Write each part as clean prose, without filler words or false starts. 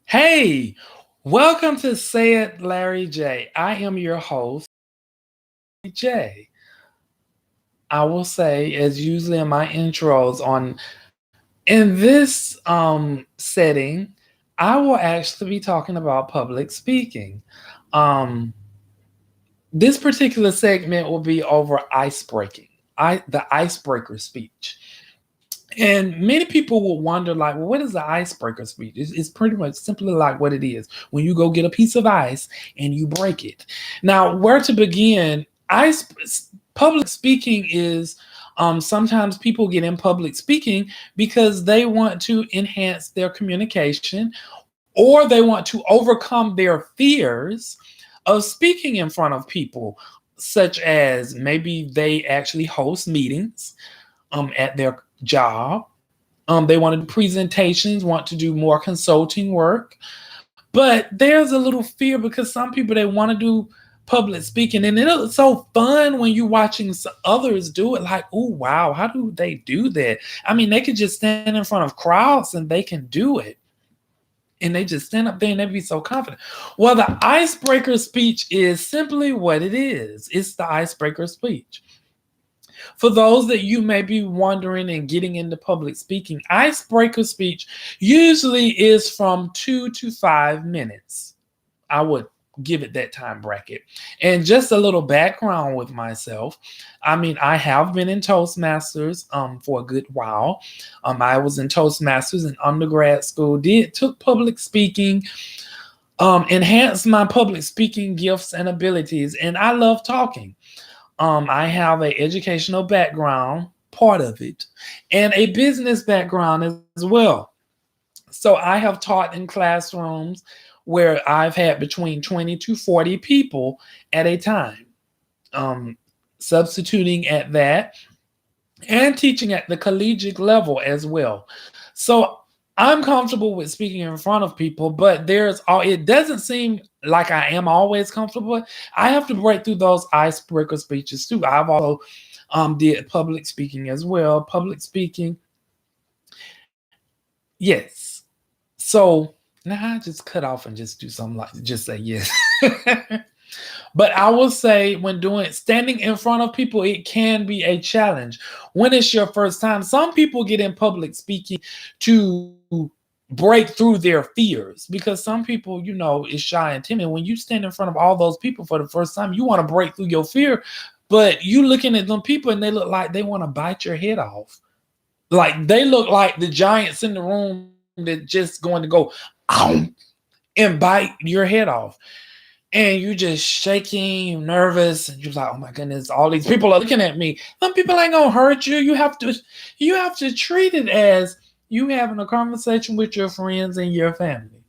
Hey, welcome to Say It Larry J. I am your host, J. I will say, as usually in my intros, in this setting, I will actually be talking about public speaking. Um, this particular segment will be over ice breaking, the icebreaker speech. And many people will wonder, like, well, what is the icebreaker speech? It's pretty much simply like what it is when you go get a piece of ice and you break it. Now, where to begin? Public speaking is sometimes people get in public speaking because they want to enhance their communication or they want to overcome their fears of speaking in front of people, such as maybe they actually host meetings at their job. They want to do presentations, want to do more consulting work. But there's a little fear because some people they want to do public speaking, and it's so fun when you're watching others do it. Like, oh wow, how do they do that? I mean, they could just stand in front of crowds and they can do it, and they just stand up there and they be so confident. Well, the icebreaker speech is simply what it is. It's the icebreaker speech. For those that you may be wondering and getting into public speaking, icebreaker speech usually is from 2 to 5 minutes. I would give it that time bracket. And just a little background with myself. I mean, I have been in Toastmasters for a good while. I was in Toastmasters in undergrad school, took public speaking, enhanced my public speaking gifts and abilities, and I love talking. I have an educational background, part of it, and a business background as well. So I have taught in classrooms where I've had between 20 to 40 people at a time, um, substituting at that and teaching at the collegiate level as well. So I'm comfortable with speaking in front of people, but it doesn't seem like I am always comfortable. I have to break through those icebreaker speeches too. I've also did public speaking as well. Public speaking, yes. So now I just cut off and just do something like just say yes. But I will say, when doing standing in front of people, it can be a challenge when it's your first time. Some people get in public speaking to break through their fears because some people, is shy and timid. When you stand in front of all those people for the first time, you want to break through your fear, but you looking at them people and they look like they want to bite your head off. Like they look like the giants in the room that just going to go, ow, and bite your head off, and you just shaking, you nervous, and you're like, oh my goodness, all these people are looking at me. Some people ain't gonna hurt you. You have to treat it as you having a conversation with your friends and your family.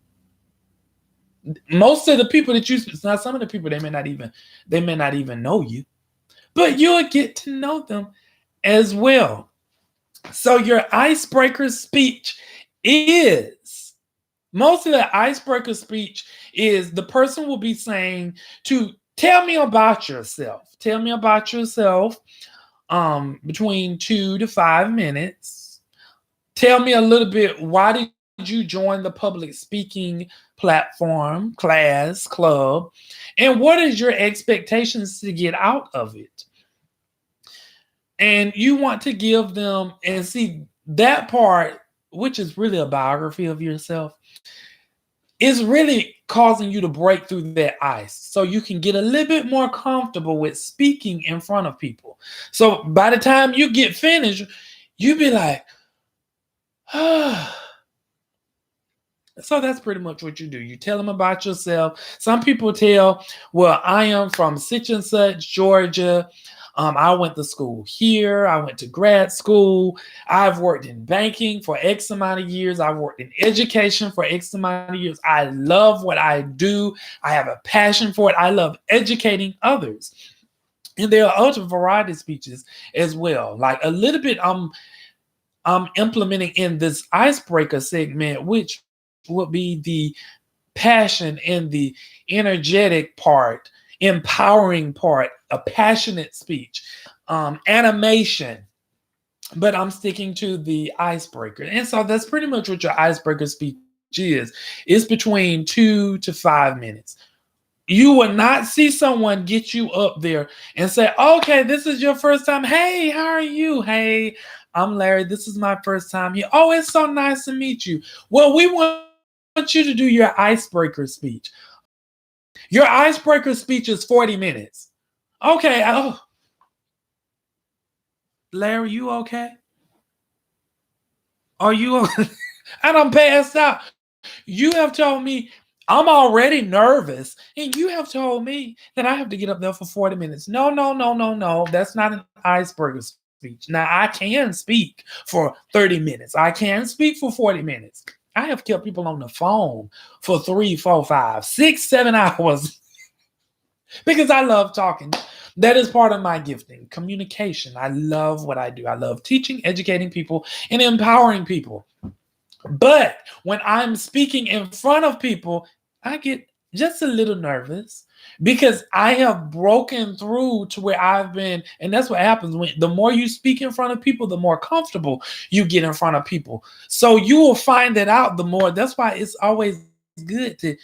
Most of the people that you now, some of the people they may not even know you, but you'll get to know them as well. So your icebreaker speech is most of the icebreaker speech is the person will be saying to tell me about yourself. Tell me about yourself between 2 to 5 minutes. Tell me a little bit, why did you join the public speaking platform, class, club, and what is your expectations to get out of it? And you want to give them and see that part, which is really a biography of yourself, is really causing you to break through that ice so you can get a little bit more comfortable with speaking in front of people. So by the time you get finished, you be like, ah. So that's pretty much what you do. You tell them about yourself. Some people tell, well, I am from such and such, Georgia. I went to school here. I went to grad school. I've worked in banking for X amount of years. I've worked in education for X amount of years. I love what I do. I have a passion for it. I love educating others. And there are other variety speeches as well. Like a little bit I'm implementing in this icebreaker segment, which would be the passion and the energetic part, empowering part, a passionate speech, animation. But I'm sticking to the icebreaker. And so that's pretty much what your icebreaker speech is. is, it's between 2 to 5 minutes. You will not see someone get you up there and say, okay, this is your first time. Hey, how are you? Hey, I'm Larry. This is my first time here. Oh, it's so nice to meet you. Well, we want you to do your icebreaker speech. Your icebreaker speech is 40 minutes. Okay. Oh, Larry, you okay? Are you okay? And I'm passed out. You have told me I'm already nervous, and you have told me that I have to get up there for 40 minutes. No, no, no, no, no. That's not an icebreaker speech. Now, I can speak for 30 minutes, I can speak for 40 minutes. I have kept people on the phone for 3, 4, 5, 6, 7 hours because I love talking. That is part of my gifting, communication. I love what I do. I love teaching, educating people, and empowering people. But when I'm speaking in front of people, I get just a little nervous because I have broken through to where I've been. And that's what happens when the more you speak in front of people, the more comfortable you get in front of people. So you will find that out the more. That's why it's always good to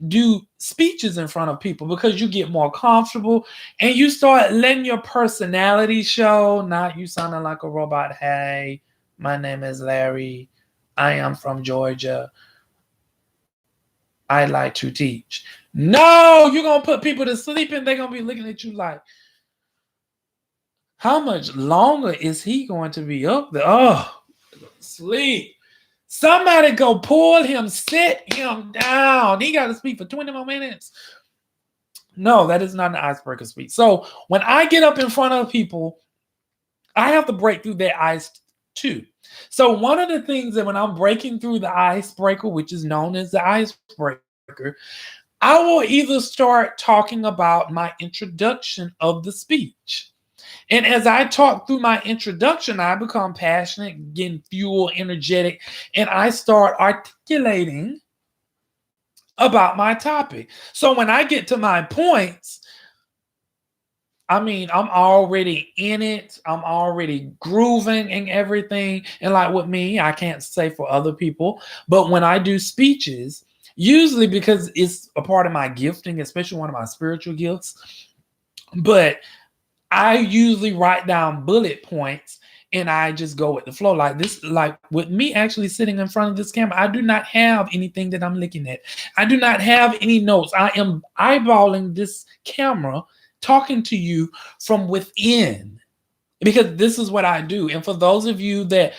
do speeches in front of people because you get more comfortable and you start letting your personality show, not you sounding like a robot. Hey, my name is Larry. I am from Georgia. I like to teach. No, you're going to put people to sleep and they're going to be looking at you like, how much longer is he going to be up there? Oh, sleep. Somebody go pull him, sit him down. He got to speak for 20 more minutes. No, that is not an icebreaker speech. So when I get up in front of people, I have to break through their ice too. So one of the things that when I'm breaking through the icebreaker, which is known as the icebreaker, I will either start talking about my introduction of the speech. And as I talk through my introduction, I become passionate, getting fuel, energetic, and I start articulating about my topic. So when I get to my points, I mean, I'm already in it. I'm already grooving and everything. And like with me, I can't say for other people, but when I do speeches, usually because it's a part of my gifting, especially one of my spiritual gifts, but I usually write down bullet points and I just go with the flow. Like this, like with me actually sitting in front of this camera, I do not have anything that I'm looking at. I do not have any notes. I am eyeballing this camera, talking to you from within because this is what I do. And for those of you that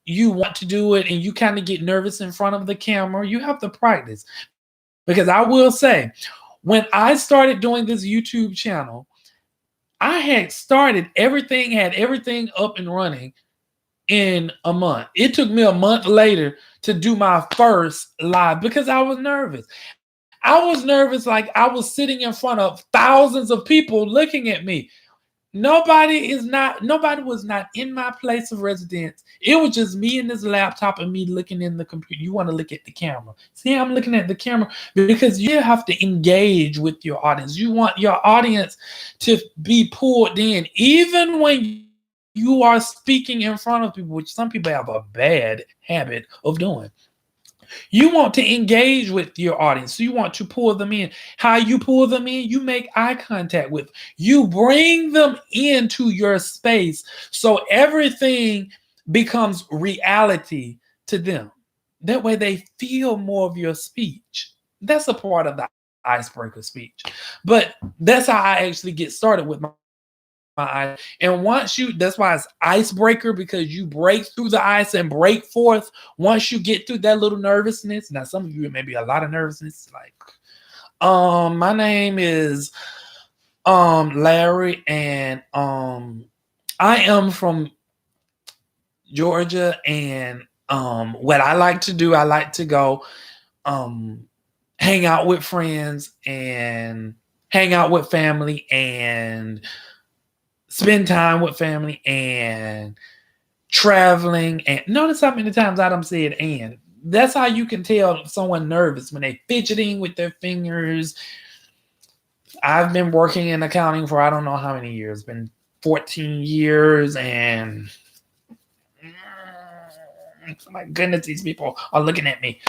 you want to do it and you kind of get nervous in front of the camera, you have to practice. Because I will say, when I started doing this YouTube channel, I had started everything, had everything up and running in a month. It took me a month later to do my first live because I was nervous. I was nervous like I was sitting in front of thousands of people looking at me. Nobody was not in my place of residence. It was just me and this laptop and me looking in the computer. You want to look at the camera. See, I'm looking at the camera because you have to engage with your audience. You want your audience to be pulled in, even when you are speaking in front of people, which some people have a bad habit of doing. You want to engage with your audience. So you want to pull them in. How you pull them in? You make eye contact with. You bring them into your space so everything becomes reality to them. That way they feel more of your speech. That's a part of the icebreaker speech. But that's how I actually get started with my ice. And once that's why it's icebreaker, because you break through the ice and break forth. Once you get through that little nervousness. Now, some of you it may be a lot of nervousness. Like, my name is Larry, and I am from Georgia, and what I like to do, I like to go hang out with friends and hang out with family and spend time with family and traveling. And notice how many times I done said and. That's how you can tell someone nervous when they fidgeting with their fingers. I've been working in accounting for I don't know how many years. It's been 14 years, and my goodness, these people are looking at me.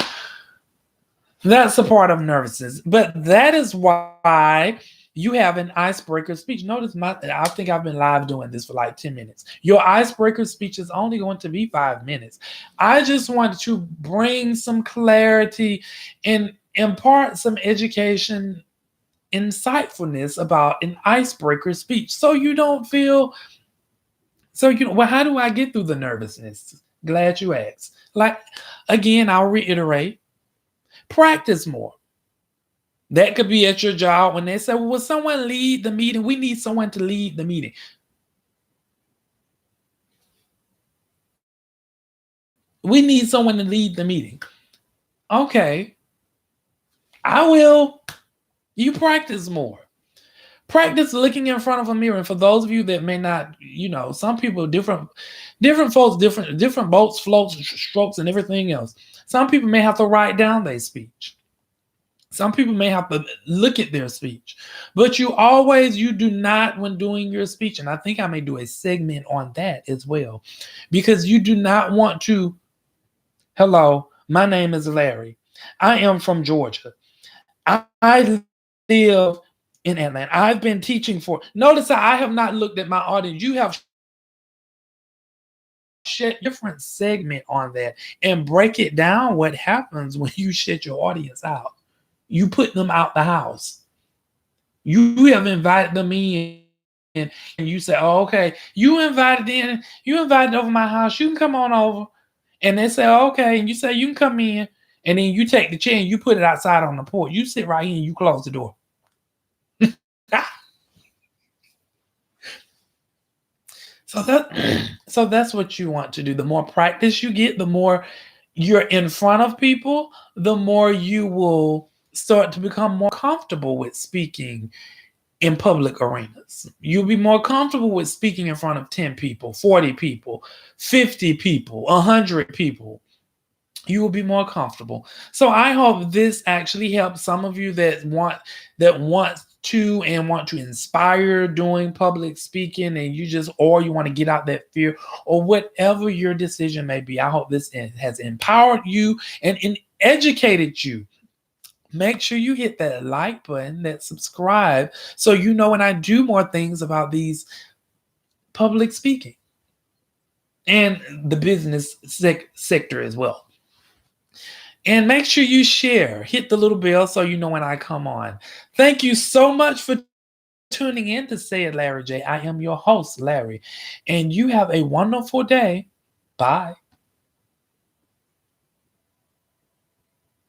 That's a part of nervousness. But that is why you have an icebreaker speech. Notice I think I've been live doing this for like 10 minutes. Your icebreaker speech is only going to be 5 minutes. I just wanted to bring some clarity and impart some education, insightfulness about an icebreaker speech so you don't feel well, how do I get through the nervousness? Glad you asked. Like, again, I'll reiterate, practice more. That could be at your job when they say, well, will someone lead the meeting? We need someone to lead the meeting. We need someone to lead the meeting. Okay, I will. You practice more. Practice looking in front of a mirror. And for those of you that may not, some people different folks, different boats, floats, strokes, and everything else. Some people may have to write down their speech. Some people may have to look at their speech, but you do not, when doing your speech, and I think I may do a segment on that as well, because you do not want to, hello, my name is Larry. I am from Georgia. I live in Atlanta. I've been teaching notice I have not looked at my audience. You have shut different segment on that and break it down what happens when you shut your audience out. You put them out the house. You have invited them in and you say, oh, okay, you invited over my house, you can come on over. And they say, oh, okay, and you say you can come in, and then you take the chair and you put it outside on the porch. You sit right here and you close the door. So that's what you want to do. The more practice you get, the more you're in front of people, the more you will start to become more comfortable with speaking in public arenas. You'll be more comfortable with speaking in front of 10 people, 40 people, 50 people, 100 people. You will be more comfortable. So I hope this actually helps some of you that want to inspire doing public speaking, and you want to get out that fear, or whatever your decision may be. I hope this has empowered you and educated you. Make sure you hit that like button, that subscribe, so you know when I do more things about these public speaking and the business sector as well. And make sure you share, hit the little bell so you know when I come on. Thank you so much for tuning in to Say It Larry J. I am your host, Larry, and you have a wonderful day. Bye.